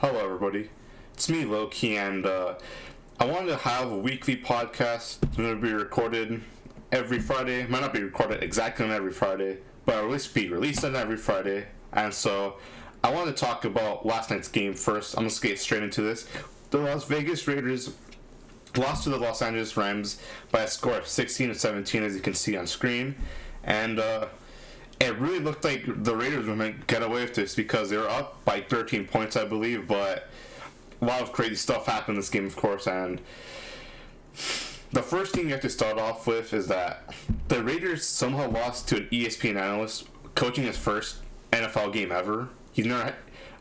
Hello, everybody. It's me, Loki, and I wanted to have a weekly podcast. It's going to be recorded every Friday. It might not be recorded exactly on every Friday, but at least be released on every Friday. And so I wanted to talk about last night's game first. I'm going to get straight into this. The Las Vegas Raiders lost to the Los Angeles Rams by a score of 16-17, as you can see on screen. And it really looked like the Raiders were going to get away with this because they were up by 13 points, I believe, but a lot of crazy stuff happened in this game, of course, and the first thing you have to start off with is that the Raiders somehow lost to an ESPN analyst coaching his first NFL game ever.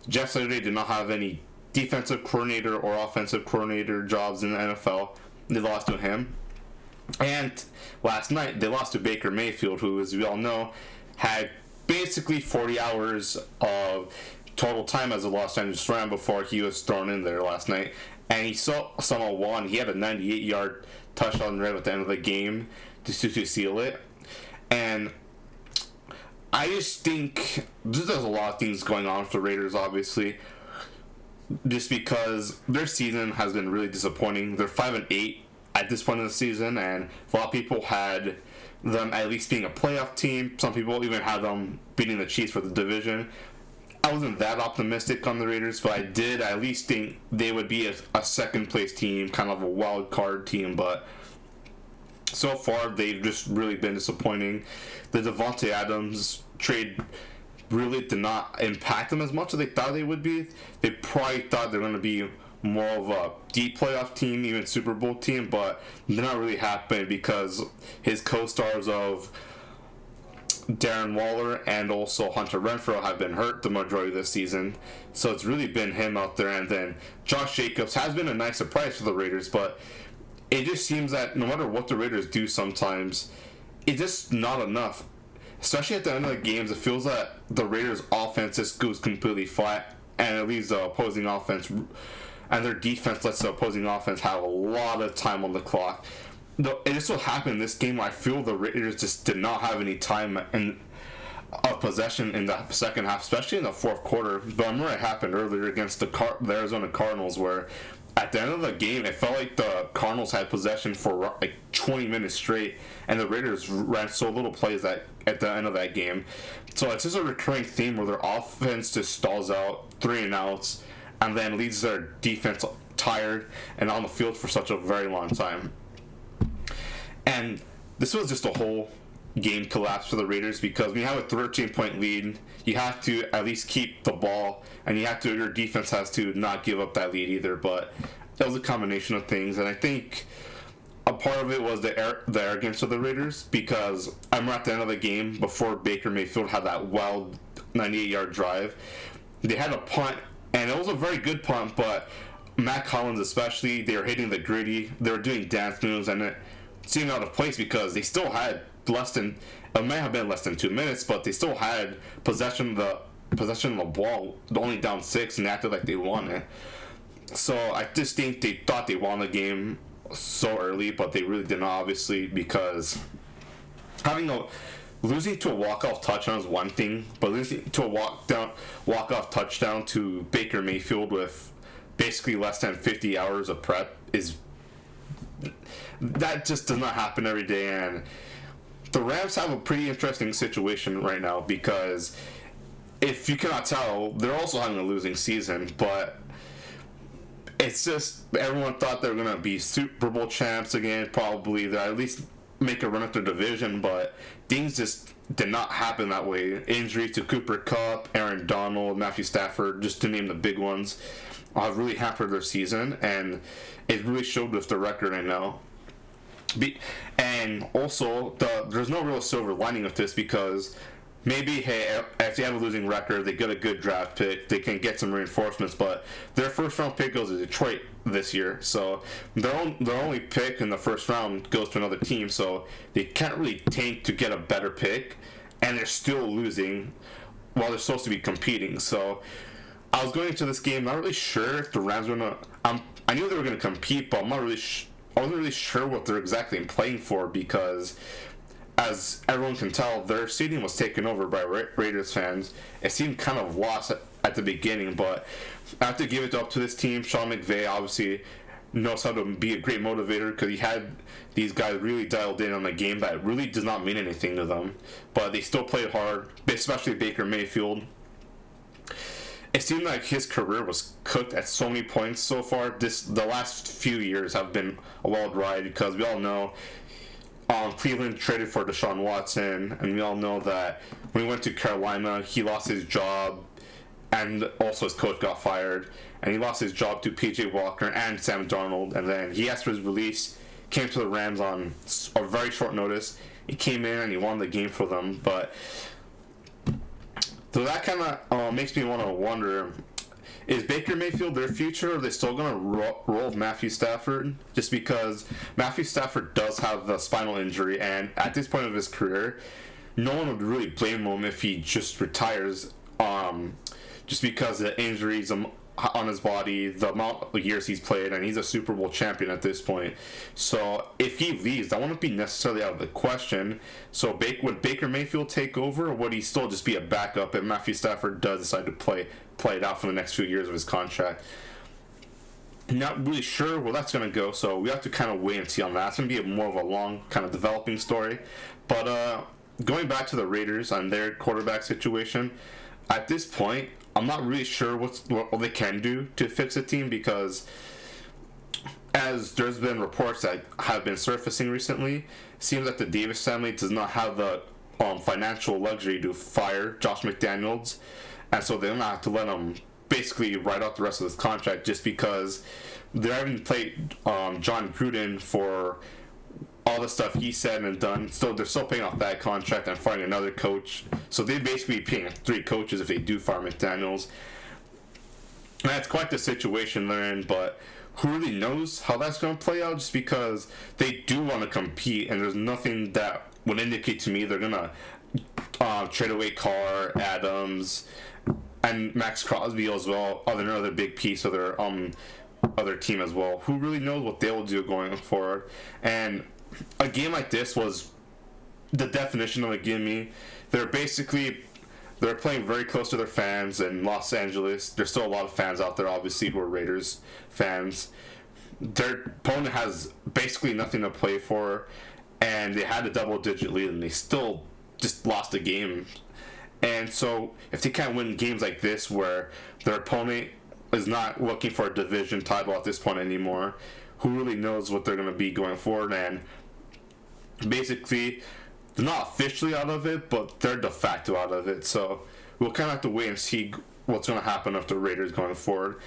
Jeff Saturday did not have any defensive coordinator or offensive coordinator jobs in the NFL. They lost to him. And last night, they lost to Baker Mayfield, who, as we all know, had basically 40 hours of total time as a Los Angeles Ram before he was thrown in there last night. And he somehow won. He had a 98-yard touchdown right at the end of the game to seal it. And I just think there's a lot of things going on for the Raiders, obviously, just because their season has been really disappointing. They're 5-8 at this point in the season, and a lot of people had them at least being a playoff team. Some people even had them beating the Chiefs for the division. I wasn't that optimistic on the Raiders, but I did at least think they would be a second place team, kind of a wild card team, but so far they've just really been disappointing. The Devontae Adams trade really did not impact them as much as they thought they would be. They probably thought they were going to be more of a deep playoff team, even Super Bowl team, but they're not really happening because his co-stars of Darren Waller and also Hunter Renfrow have been hurt the majority of this season, so it's really been him out there. And then Josh Jacobs has been a nice surprise for the Raiders, but it just seems that no matter what the Raiders do sometimes, it's just not enough. Especially at the end of the games, it feels that the Raiders' offense just goes completely flat, and it leaves the opposing offense, and their defense lets the opposing offense have a lot of time on the clock. It just so happened in this game, I feel the Raiders just did not have any time of possession in the second half, especially in the fourth quarter. But I remember it happened earlier against the Arizona Cardinals, where at the end of the game, it felt like the Cardinals had possession for like 20 minutes straight, and the Raiders ran so little plays at the end of that game. So it's just a recurring theme where their offense just stalls out, 3-and-outs, and then leaves their defense tired and on the field for such a very long time. And this was just a whole game collapse for the Raiders, because when you have a 13-point lead, you have to at least keep the ball, and your defense has to not give up that lead either. But it was a combination of things, and I think a part of it was the arrogance of the Raiders, because I remember at the end of the game, before Baker Mayfield had that wild 98-yard drive, they had a punt, and it was a very good punt, but Matt Collins especially, they were hitting the gritty, they were doing dance moves, and it seemed out of place because they still had it may have been less than 2 minutes, but they still had possession of the ball, only down 6, and acted like they won it. So I just think they thought they won the game so early, but they really didn't, obviously, because losing to a walk-off touchdown is one thing, but losing to a walk-off touchdown to Baker Mayfield with basically less than 50 hours of prep that just does not happen every day. And the Rams have a pretty interesting situation right now, because if you cannot tell, they're also having a losing season, but it's just everyone thought they were going to be Super Bowl champs again, probably. They'll at least make a run at their division, but things just did not happen that way. Injuries to Cooper Kupp, Aaron Donald, Matthew Stafford, just to name the big ones, have really hampered their season, and it really showed with the record right now. And also, there's no real silver lining with this, because maybe, hey, if they have a losing record, they get a good draft pick, they can get some reinforcements, but their first round pick goes to Detroit this year, so their only pick in the first round goes to another team, so they can't really tank to get a better pick, and they're still losing while they're supposed to be competing. So I was going into this game not really sure if the Rams were going to, I knew they were going to compete, but I wasn't really sure what they're exactly playing for, because as everyone can tell, their stadium was taken over by Raiders fans. It seemed kind of lost at the beginning. But I have to give it up to this team. Sean McVay obviously knows how to be a great motivator, because he had these guys really dialed in on a game that really does not mean anything to them, but they still played hard, especially Baker Mayfield. It seemed like his career was cooked at so many points so far. The last few years have been a wild ride, because we all know Cleveland traded for Deshaun Watson, and we all know that when he went to Carolina, he lost his job, and also his coach got fired, and he lost his job to P.J. Walker and Sam Darnold, and then he asked for his release, came to the Rams on a very short notice. He came in and he won the game for them, but so that kind of makes me want to wonder, is Baker Mayfield their future, or are they still going to roll Matthew Stafford? Just because Matthew Stafford does have a spinal injury, and at this point of his career, no one would really blame him if he just retires, just because the injuries on his body, the amount of years he's played, and he's a Super Bowl champion at this point. So if he leaves, that wouldn't be necessarily out of the question. So would Baker Mayfield take over, or would he still just be a backup if Matthew Stafford does decide to play it out for the next few years of his contract? Not really sure where that's going to go, so we have to kind of wait and see on that. It's going to be more of a long kind of developing story. But going back to the Raiders and their quarterback situation, at this point, I'm not really sure what they can do to fix the team, because as there's been reports that have been surfacing recently, it seems that the Davis family does not have the financial luxury to fire Josh McDaniels, and so they're going to have to let him basically write out the rest of his contract, just because they haven't played John Gruden for all the stuff he said and done. So they're still paying off that contract and firing another coach. So they'd basically be paying 3 coaches if they do fire McDaniels. And that's quite the situation they're in, but who really knows how that's going to play out, just because they do want to compete, and there's nothing that would indicate to me they're going to trade away Carr, Adams, and Max Crosby as well, another big piece of their other team as well. Who really knows what they'll do going forward? And a game like this was the definition of a gimme. They're playing very close to their fans in Los Angeles. There's still a lot of fans out there, obviously, who are Raiders fans. Their opponent has basically nothing to play for, and they had a double-digit lead, and they still just lost the game. And so if they can't win games like this, where their opponent is not looking for a division title at this point anymore, who really knows what they're going to be going forward? And basically, they're not officially out of it, but they're de facto out of it. So we'll kind of have to wait and see what's going to happen with the Raiders going forward.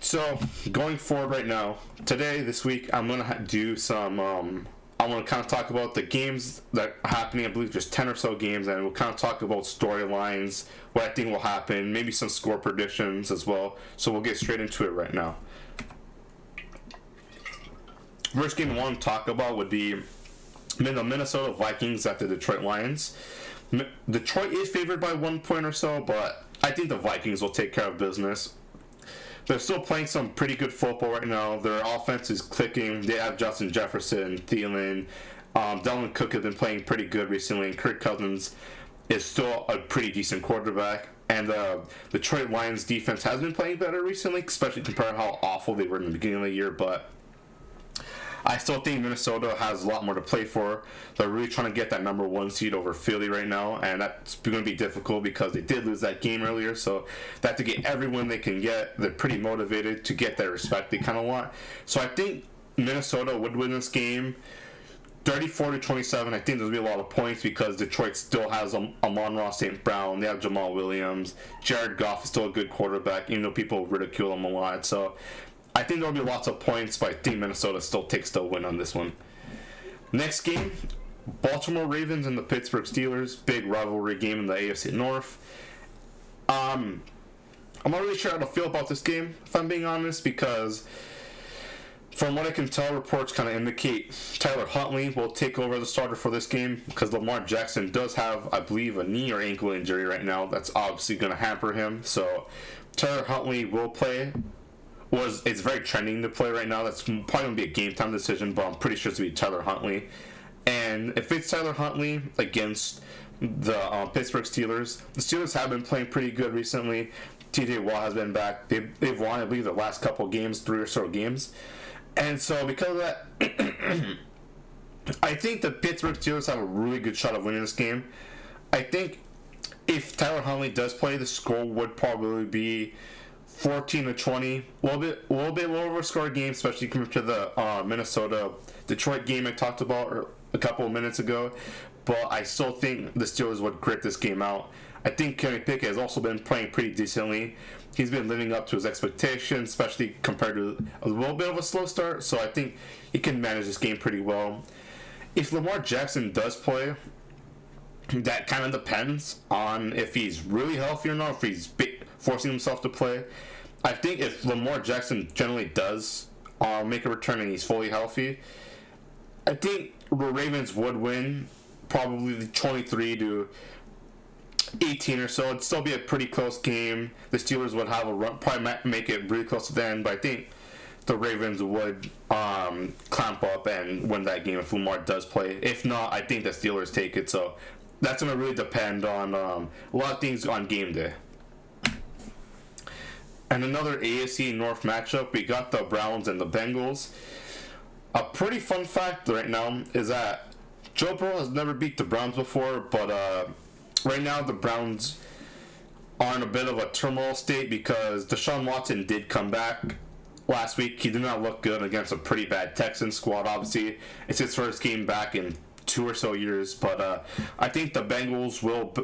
So going forward right now, this week, I'm going to do some I want to kind of talk about the games that are happening. I believe there's 10 or so games, and we'll kind of talk about storylines, what I think will happen, maybe some score predictions as well. So we'll get straight into it right now. First game I want to talk about would be the Minnesota Vikings at the Detroit Lions. Detroit is favored by 1 point or so, but I think the Vikings will take care of business. They're still playing some pretty good football right now. Their offense is clicking. They have Justin Jefferson, Thielen. Dalvin Cook has been playing pretty good recently, and Kirk Cousins is still a pretty decent quarterback. And the Detroit Lions defense has been playing better recently, especially compared to how awful they were in the beginning of the year. But I still think Minnesota has a lot more to play for. They're really trying to get that number 1 seed over Philly right now, and that's going to be difficult because they did lose that game earlier, so they have to get every win they can get. They're pretty motivated to get that respect they kind of want. So I think Minnesota would win this game 34-27. I think there'll be a lot of points because Detroit still has Amon-Ra St. Brown. They have Jamal Williams. Jared Goff is still a good quarterback, even though people ridicule him a lot. So I think there'll be lots of points, but I think Minnesota still takes the win on this one. Next game, Baltimore Ravens and the Pittsburgh Steelers. Big rivalry game in the AFC North. I'm not really sure how to feel about this game, if I'm being honest, because from what I can tell, reports kind of indicate Tyler Huntley will take over the starter for this game because Lamar Jackson does have, I believe, a knee or ankle injury right now. That's obviously going to hamper him. So Tyler Huntley will play. It's very trending to play right now. That's probably going to be a game time decision, but I'm pretty sure it's going to be Tyler Huntley. And if it's Tyler Huntley against the Pittsburgh Steelers. The Steelers have been playing pretty good recently. TJ Watt has been back. They've won, I believe, the last couple games, 3 or so games. And so because of that, I think the Pittsburgh Steelers have a really good shot of winning this game. I think if Tyler Huntley does play, the score would probably be 14-20. A little bit lower of a score game, especially compared to the Minnesota-Detroit game I talked about a couple of minutes ago. But I still think the Steelers would grit this game out. I think Kenny Pickett has also been playing pretty decently. He's been living up to his expectations, especially compared to a little bit of a slow start. So I think he can manage this game pretty well. If Lamar Jackson does play, that kind of depends on if he's really healthy or not, if he's forcing himself to play. I think if Lamar Jackson generally does make a return and he's fully healthy, I think the Ravens would win probably 23-18 or so. It'd still be a pretty close game. The Steelers would have a run, probably make it really close to the end, but I think the Ravens would clamp up and win that game if Lamar does play. If not, I think the Steelers take it. So that's going to really depend on a lot of things on game day. And another AFC North matchup, we got the Browns and the Bengals. A pretty fun fact right now is that Joe Burrow has never beat the Browns before, but right now the Browns are in a bit of a turmoil state because Deshaun Watson did come back last week. He did not look good against a pretty bad Texans squad. Obviously, it's his first game back in 2 or so years, but I think the Bengals will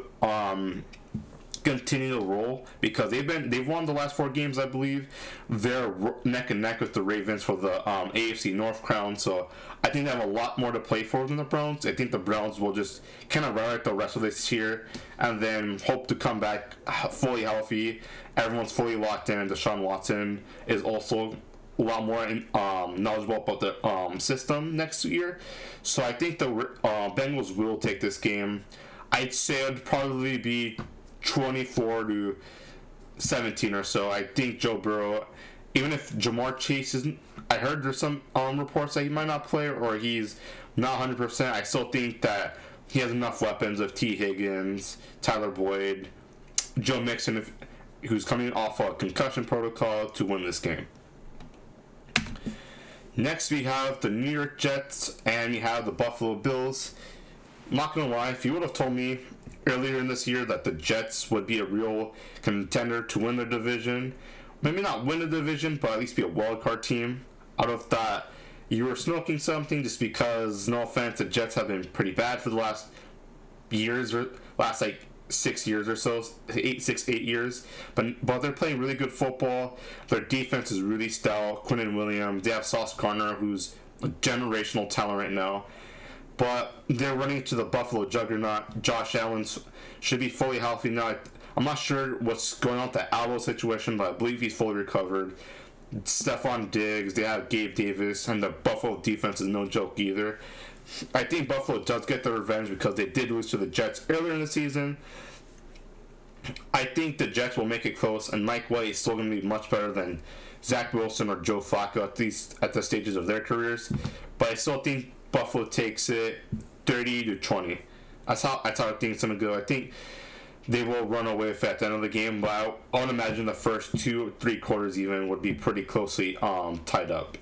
continue to roll because they've won the last 4 games, I believe. They're neck and neck with the Ravens for the AFC North crown, so I think they have a lot more to play for than the Browns. I think the Browns will just kind of run out the rest of this year and then hope to come back fully healthy. Everyone's fully locked in, and Deshaun Watson is also a lot more knowledgeable about the system next year. So I think the Bengals will take this game. I'd say it would probably be 24-17 or so. I think Joe Burrow, even if Jamar Chase isn't, I heard there's some reports that he might not play or he's not 100%. I still think that he has enough weapons of T. Higgins, Tyler Boyd, Joe Mixon, who's coming off a concussion protocol, to win this game. Next, we have the New York Jets and we have the Buffalo Bills. I'm not gonna lie, if you would have told me earlier in this year that the Jets would be a real contender to win the division, maybe not win the division, but at least be a wildcard team, I would have thought you were smoking something, just because, no offense, the Jets have been pretty bad for the last years, or last 6 years or so, 8 years, but they're playing really good football. Their defense is really stout. Quinnen Williams, they have Sauce Gardner, who's a generational talent right now, but they're running to the Buffalo juggernaut. Josh Allen should be fully healthy now. I'm not sure what's going on with the elbow situation, but I believe he's fully recovered. Stephon Diggs, they have Gabe Davis, and the Buffalo defense is no joke either. I think Buffalo does get their revenge because they did lose to the Jets earlier in the season. I think the Jets will make it close, and Mike White is still going to be much better than Zach Wilson or Joe Flacco, at least at the stages of their careers. But I still think Buffalo takes it 30-20. That's how I think it's going to go. I think they will run away with it at the end of the game, but I would imagine the first 2-3 quarters even would be pretty closely tied up.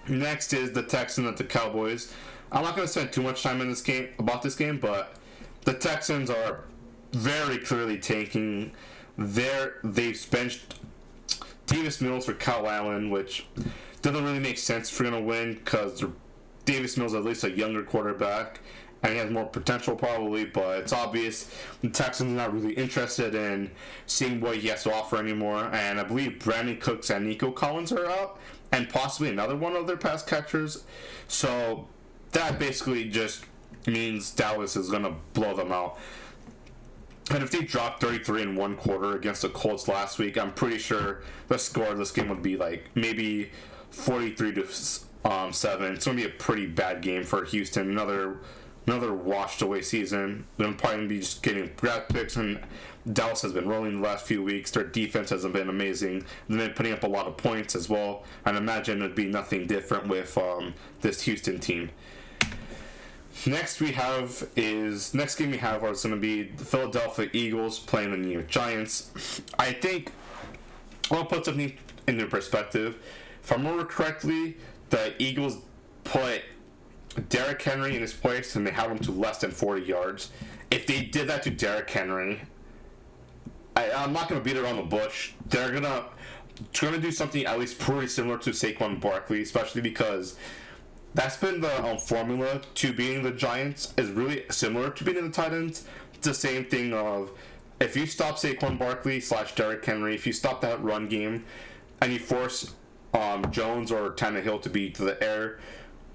Next is the Texans and the Cowboys. I'm not going to spend too much time in this game but the Texans are very clearly tanking. They've benched Davis Mills for Kyle Allen, which doesn't really make sense if you're going to win, because Davis Mills is at least a younger quarterback and he has more potential probably, but it's obvious the Texans are not really interested in seeing what he has to offer anymore. And I believe Brandon Cooks and Nico Collins are out, and possibly another one of their pass catchers. So that basically just means Dallas is going to blow them out. And if they dropped 33 in one quarter against the Colts last week, I'm pretty sure the score of this game would be like maybe 43-7. It's going to be a pretty bad game for Houston. Another washed away season. They're probably going to be just getting draft picks, and Dallas has been rolling the last few weeks. Their defense hasn't been amazing. They've been putting up a lot of points as well. And imagine it'd be nothing different with this Houston team. Next game we have is going to be the Philadelphia Eagles playing the New York Giants. I think I'll put something into perspective. If I remember correctly, the Eagles put Derrick Henry in his place and they held him to less than 40 yards. If they did that to Derrick Henry, I'm not going to beat around the bush. They're going to do something at least pretty similar to Saquon Barkley, especially because that's been the formula to beating the Giants, is really similar to beating the Titans. It's the same thing of, if you stop Saquon Barkley / Derrick Henry, if you stop that run game and you force Jones or Tannehill to be to the air,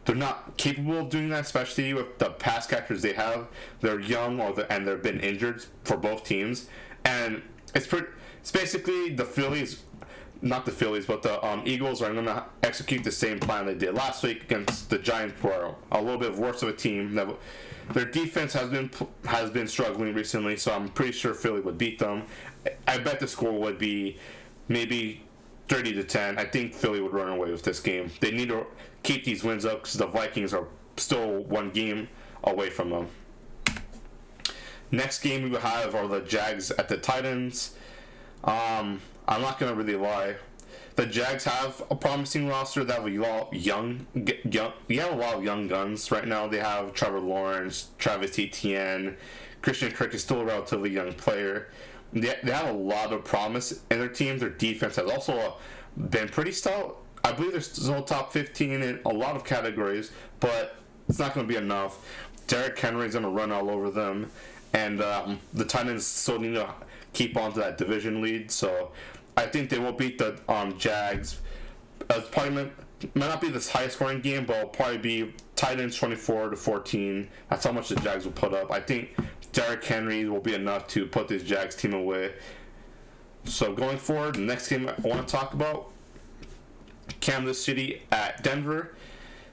they're not capable of doing that, especially with the pass catchers they have. They're young and they've been injured for both teams. And it's basically the Phillies, not the Phillies, but the Eagles are going to execute the same plan they did last week against the Giants, who are a little bit worse of a team. Their defense has been struggling recently, so I'm pretty sure Philly would beat them. I bet the score would be maybe 30-10. I think Philly would run away with this game. They need to keep these wins up because the Vikings are still one game away from them. Next game we have are the Jags at the Titans. I'm not going to really lie. The Jags have a promising roster. They have a lot of young guns right now. They have Trevor Lawrence, Travis Etienne, Christian Kirk is still a relatively young player. They have a lot of promise in their team. Their defense has also been pretty stout. I believe they're still top 15 in a lot of categories, but it's not going to be enough. Derrick Henry is going to run all over them, and the Titans still need to keep on to that division lead. So I think they will beat the Jags. It probably might not be this high scoring game, but it'll probably be Titans 24-14. That's how much the Jags will put up. I think Derrick Henry will be enough to put this Jags team away. So going forward, the next game I want to talk about, Kansas City at Denver.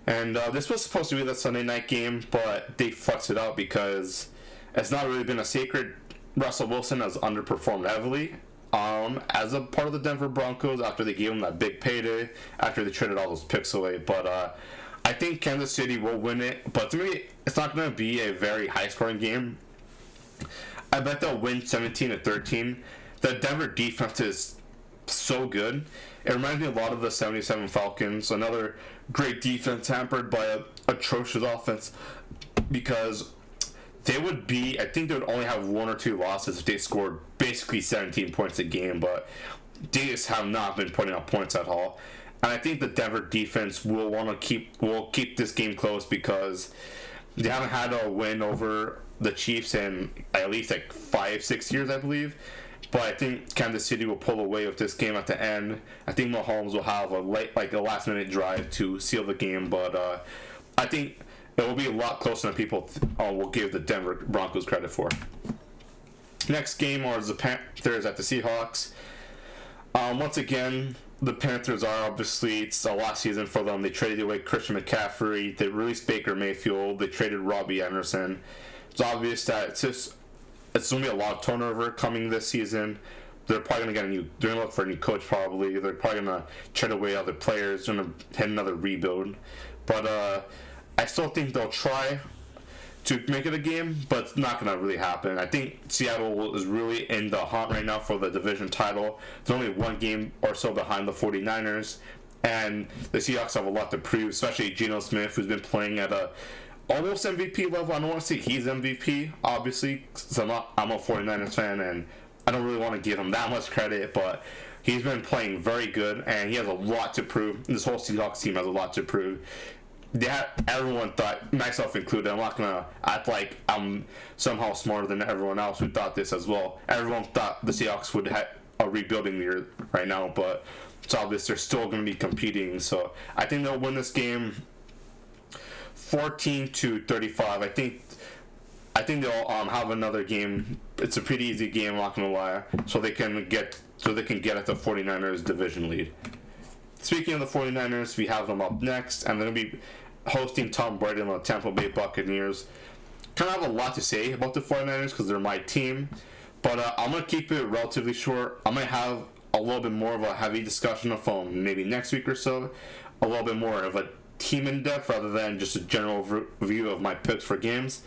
And this was supposed to be the Sunday night game, but they fucked it up because it's not really been a secret. Russell Wilson has underperformed heavily as a part of the Denver Broncos after they gave him that big payday, after they traded all those picks away. But I think Kansas City will win it. But to me, it's not going to be a very high-scoring game. I bet they'll win 17-13. The Denver defense is so good. It reminds me a lot of the 77 Falcons. Another great defense hampered by an atrocious offense, because I think they would only have 1 or 2 losses if they scored basically 17 points a game, but they just have not been putting up points at all. And I think the Denver defense will keep this game close because they haven't had a win over the Chiefs in at least 5-6 years, I believe. But I think Kansas City will pull away with this game at the end. I think Mahomes will have a last minute drive to seal the game, but I think it will be a lot closer than people will give the Denver Broncos credit for. Next game is the Panthers at the Seahawks. Once again, the Panthers are obviously, it's a last season for them. They traded away Christian McCaffrey. They released Baker Mayfield. They traded Robbie Anderson. It's obvious that it's going to be a lot of turnover coming this season. They're probably going to they're going to look for a new coach probably. They're probably going to trade away other players. They're going to hit another rebuild. But I still think they'll try to make it a game, but it's not going to really happen. I think Seattle is really in the hunt right now for the division title. It's only 1 game or so behind the 49ers, and the Seahawks have a lot to prove, especially Geno Smith, who's been playing at a almost MVP level. I don't want to say he's MVP, obviously, because I'm a 49ers fan, and I don't really want to give him that much credit, but he's been playing very good, and he has a lot to prove. This whole Seahawks team has a lot to prove. Everyone thought, myself included, I'm not going to act like I'm somehow smarter than everyone else who thought this as well. Everyone thought the Seahawks would have a rebuilding year right now, but it's obvious they're still going to be competing. So I think they'll win this game 14-35. I think they'll have another game. It's a pretty easy game, I'm not going to lie, so they can get at the 49ers division lead. Speaking of the 49ers, we have them up next, and they're going to be hosting Tom Brady and the Tampa Bay Buccaneers. Kind of have a lot to say about the 49ers because they're my team, but I'm going to keep it relatively short. I might have a little bit more of a heavy discussion of them maybe next week or so, a little bit more of a team in depth rather than just a general review of my picks for games.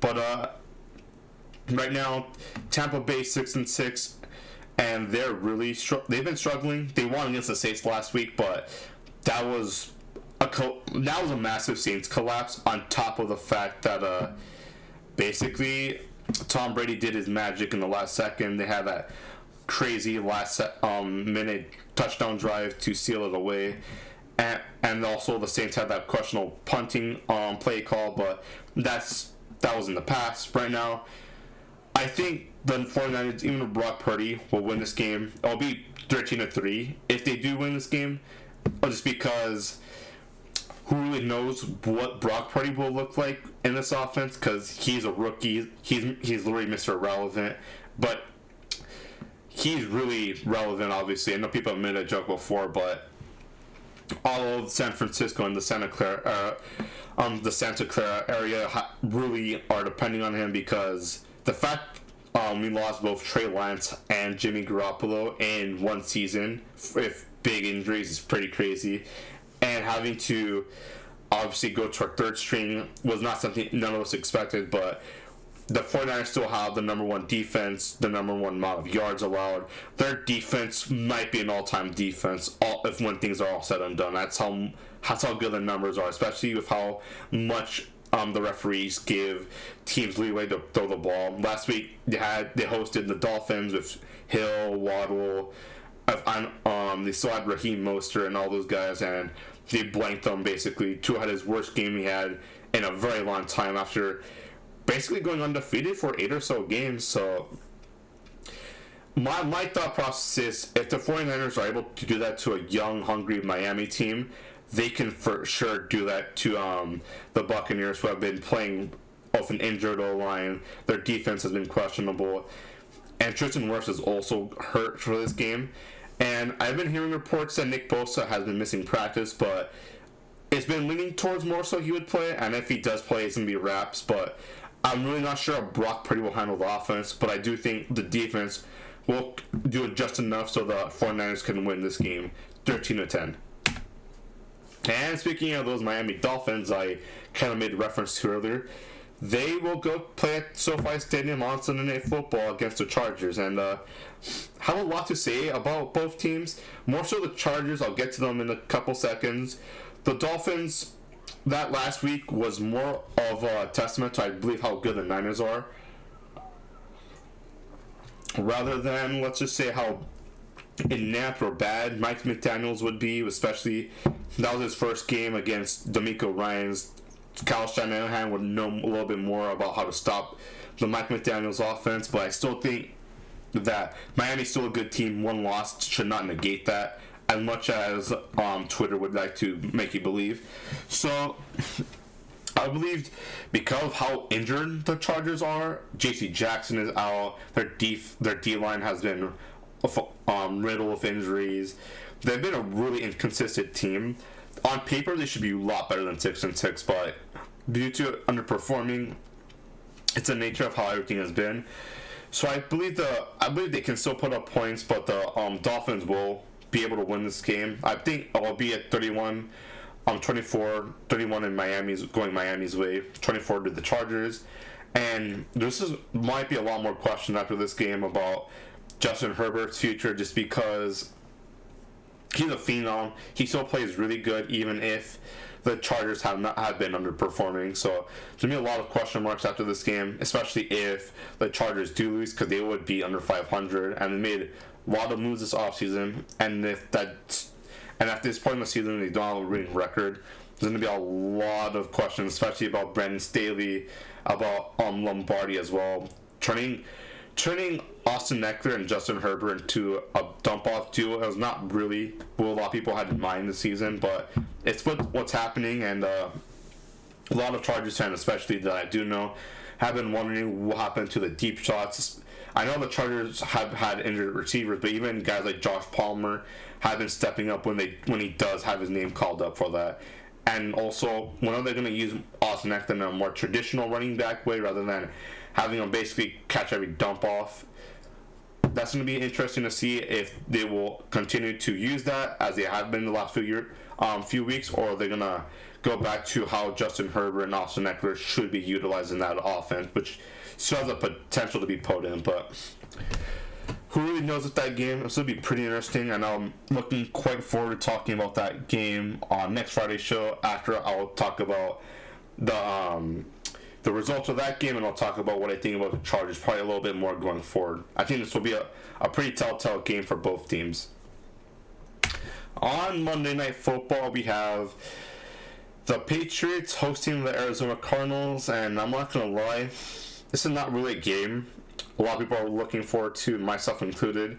But right now, Tampa Bay 6-6, and they're really they've been struggling. They won against the Saints last week, but that was a massive Saints collapse on top of the fact that basically Tom Brady did his magic in the last second. They had that crazy last minute touchdown drive to seal it away, and also the Saints had that questionable punting play call, but that was in the past. Right now, I think the 49ers, even with Brock Purdy, will win this game. It'll be 13-3 if they do win this game, just because who really knows what Brock Purdy will look like in this offense, because he's a rookie. He's literally Mr. Irrelevant, but he's really relevant, obviously. I know people have made a joke before, but all of San Francisco and the Santa Clara area really are depending on him, because the fact we lost both Trey Lance and Jimmy Garoppolo in one season with big injuries is pretty crazy. And having to obviously go to our third string was not something none of us expected, but the 49ers still have the number one defense, the number one amount of yards allowed. Their defense might be an all-time defense if when things are all said and done. That's how good the numbers are, especially with how much the referees give teams leeway to throw the ball. Last week they hosted the Dolphins with Hill, Waddle. They still had Raheem Mostert and all those guys, and they blanked them basically. Tua had his worst game he had in a very long time after basically going undefeated for 8 or so games. So my thought process is, if the 49ers are able to do that to a young, hungry Miami team, they can for sure do that to the Buccaneers, who have been playing off an injured O-line. Their defense has been questionable, and Tristan Wirfs is also hurt for this game. And I've been hearing reports that Nick Bosa has been missing practice, but it's been leaning towards more so he would play, and if he does play, it's going to be wraps. But I'm really not sure how Brock Purdy will handle the offense, but I do think the defense will do it just enough so the 49ers can win this game 13-10. And speaking of those Miami Dolphins I kind of made reference to earlier, they will go play at SoFi Stadium on Sunday Night Football against the Chargers, and have a lot to say about both teams. More so the Chargers, I'll get to them in a couple seconds. The Dolphins, that last week was more of a testament to, I believe, how good the Niners are, rather than, let's just say, how inept or bad Mike McDaniels would be, especially that was his first game against D'Amico Ryans. Kyle Shanahan would know a little bit more about how to stop the Mike McDaniels offense, but I still think that Miami's still a good team. One loss should not negate that, as much as Twitter would like to make you believe. So I believe because of how injured the Chargers are, J.C. Jackson is out, their D-line has been riddled with injuries. They've been a really inconsistent team. On paper, they should be a lot better than 6-6, but due to underperforming, it's the nature of how everything has been. So I believe they can still put up points, but the Dolphins will be able to win this game. I think I'll be at 31, 24, 31 in going Miami's way, 24 to the Chargers. And might be a lot more questions after this game about Justin Herbert's future, just because he's a phenom. He still plays really good, even if the Chargers have been underperforming. So there's gonna be a lot of question marks after this game, especially if the Chargers do lose, because they would be under 500, and they made a lot of moves this offseason. And at this point in the season they don't have a winning record, there's gonna be a lot of questions, especially about Brandon Staley, about Lombardi as well, turning Austin Eckler and Justin Herbert into a dump-off duo is not really what a lot of people had in mind this season, but it's what's happening, and a lot of Chargers fans, especially that I do know, have been wondering what happened to the deep shots. I know the Chargers have had injured receivers, but even guys like Josh Palmer have been stepping up when he does have his name called up for that. And also, when are they going to use Austin Eckler in a more traditional running back way, rather than having him basically catch every dump off? that's going to be interesting to see if they will continue to use that as they have been the last few weeks, or they're going to go back to how Justin Herbert and Austin Eckler should be utilizing that offense, which still has the potential to be potent. But who really knows with that game? This will be pretty interesting, and I'm looking quite forward to talking about that game on next Friday's show. After I'll talk about the results of that game, and I'll talk about what I think about the Chargers probably a little bit more going forward. I think this will be a pretty telltale game for both teams. On Monday Night Football, we have the Patriots hosting the Arizona Cardinals, and I'm not going to lie, this is not really a game a lot of people are looking forward to, myself included.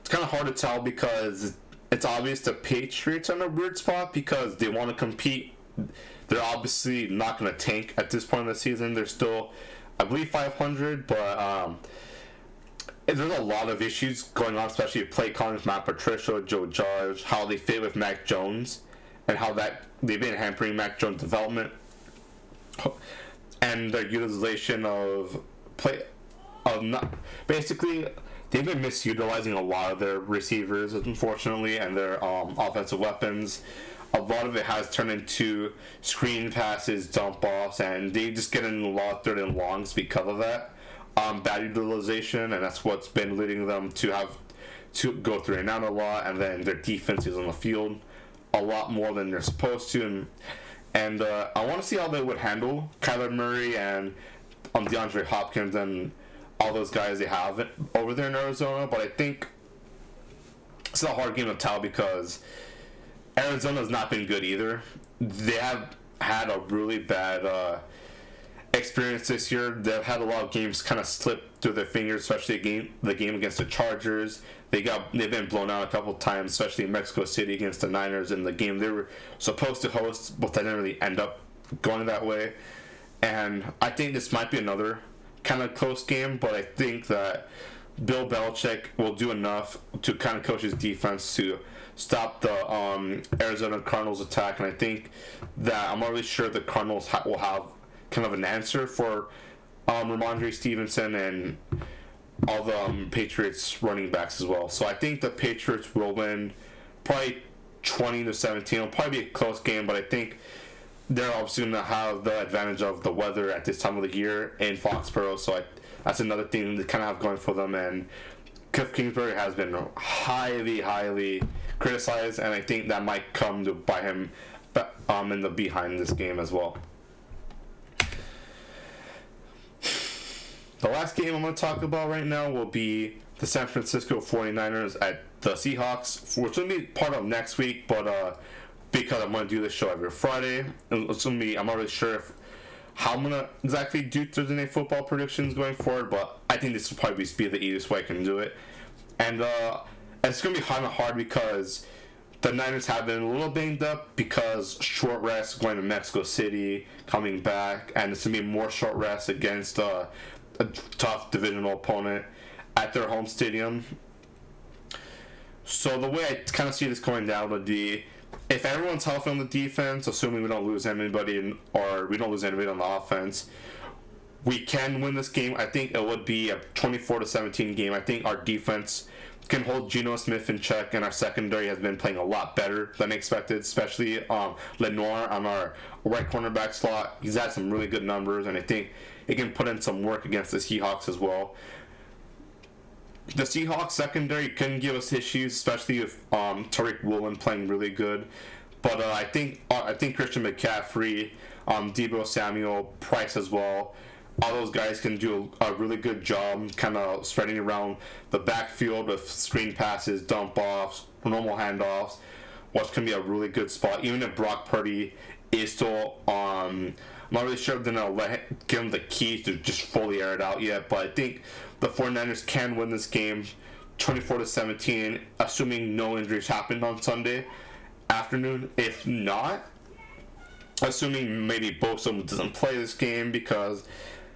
It's kind of hard to tell because it's obvious the Patriots are in a weird spot because they want to compete. They're obviously not going to tank at this point in the season. They're still, I believe, 500, but there's a lot of issues going on, especially with play calling with Matt Patricia, Joe Judge, how they fit with Mac Jones, and how that they've been hampering Mac Jones' development, and their utilization of basically they've been misutilizing a lot of their receivers, unfortunately, and their offensive weapons. A lot of it has turned into screen passes, dump offs, and they just get in a lot of third and longs because of that bad utilization, and that's what's been leading them to have to go through and out a lot, and then their defense is on the field a lot more than they're supposed to. And I want to see how they would handle Kyler Murray and DeAndre Hopkins and all those guys they have over there in Arizona. But I think it's a hard game to tell because Arizona's not been good either. They have had a really bad experience this year. They've had a lot of games kind of slip through their fingers, especially the game against the Chargers. They've been blown out a couple times, especially in Mexico City against the Niners in the game they were supposed to host, but they didn't really end up going that way. And I think this might be another kind of close game, but I think that Bill Belichick will do enough to kind of coach his defense to stop the Arizona Cardinals attack, and I think that I'm not really sure the Cardinals will have kind of an answer for Ramondre Stevenson and all the Patriots running backs as well. So I think the Patriots will win probably 20-17. It'll probably be a close game, but I think they're obviously going to have the advantage of the weather at this time of the year in Foxborough, so that's another thing they kind of have going for them. And Cliff Kingsbury has been highly criticized, and I think that might come to bite him in the behind this game as well. The last game I'm going to talk about right now will be the San Francisco 49ers at the Seahawks, which will be part of next week, but because I'm going to do this show every Friday, I'm not really sure how I'm going to exactly do Thursday Night Football predictions going forward, but I think this will probably be the easiest way I can do it. And it's going to be kind of hard because the Niners have been a little banged up because short rest going to Mexico City, coming back, and it's going to be more short rest against a tough divisional opponent at their home stadium. So the way I kind of see this going down would be, if everyone's healthy on the defense, assuming we don't lose anybody or we don't lose anybody on the offense, we can win this game. I think it would be a 24-17 game. I think our defense can hold Geno Smith in check, and our secondary has been playing a lot better than expected, especially Lenoir on our right cornerback slot. He's had some really good numbers, and I think he can put in some work against the Seahawks as well. The Seahawks secondary can give us issues, especially with Tariq Woolen playing really good. But I think Christian McCaffrey, Deebo Samuel, Price as well, all those guys can do a really good job kind of spreading around the backfield with screen passes, dump offs, normal handoffs, which can be a really good spot. Even if Brock Purdy is still I'm not really sure if they're going to give him the keys to just fully air it out yet, but I think the 49ers can win this game 24-17, assuming no injuries happened on Sunday afternoon. If not, assuming maybe Bosa doesn't play this game because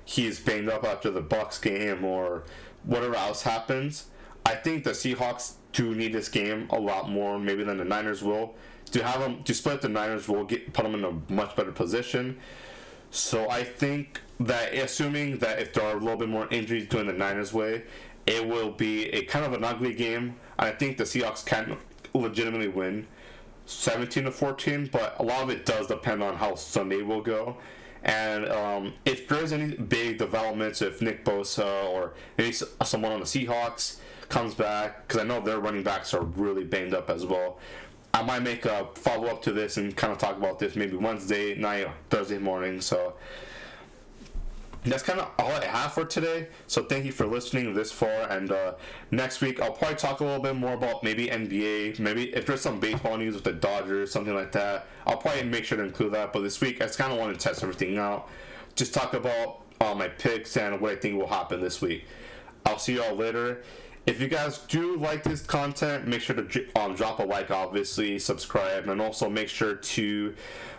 he's banged up after the Bucs game or whatever else happens, I think the Seahawks do need this game a lot more maybe than the Niners will. To split the Niners will put them in a much better position. So I think that, assuming that if there are a little bit more injuries going the Niners' way, it will be a kind of an ugly game. I think the Seahawks can legitimately win 17-14, but a lot of it does depend on how Sunday will go. And if there's any big developments, if Nick Bosa or maybe someone on the Seahawks comes back, because I know their running backs are really banged up as well, I might make a follow-up to this and kind of talk about this maybe Wednesday night or Thursday morning. So that's kind of all I have for today. So thank you for listening this far. And next week, I'll probably talk a little bit more about maybe NBA. Maybe if there's some baseball news with the Dodgers, something like that, I'll probably make sure to include that. But this week, I just kind of want to test everything out. Just talk about my picks and what I think will happen this week. I'll see y'all later. If you guys do like this content, make sure to drop a like, obviously, subscribe, and also make sure to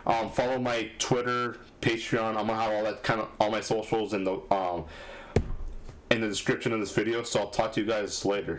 follow my Twitter, Patreon. I'm gonna have all that all my socials in the description of this video. So I'll talk to you guys later.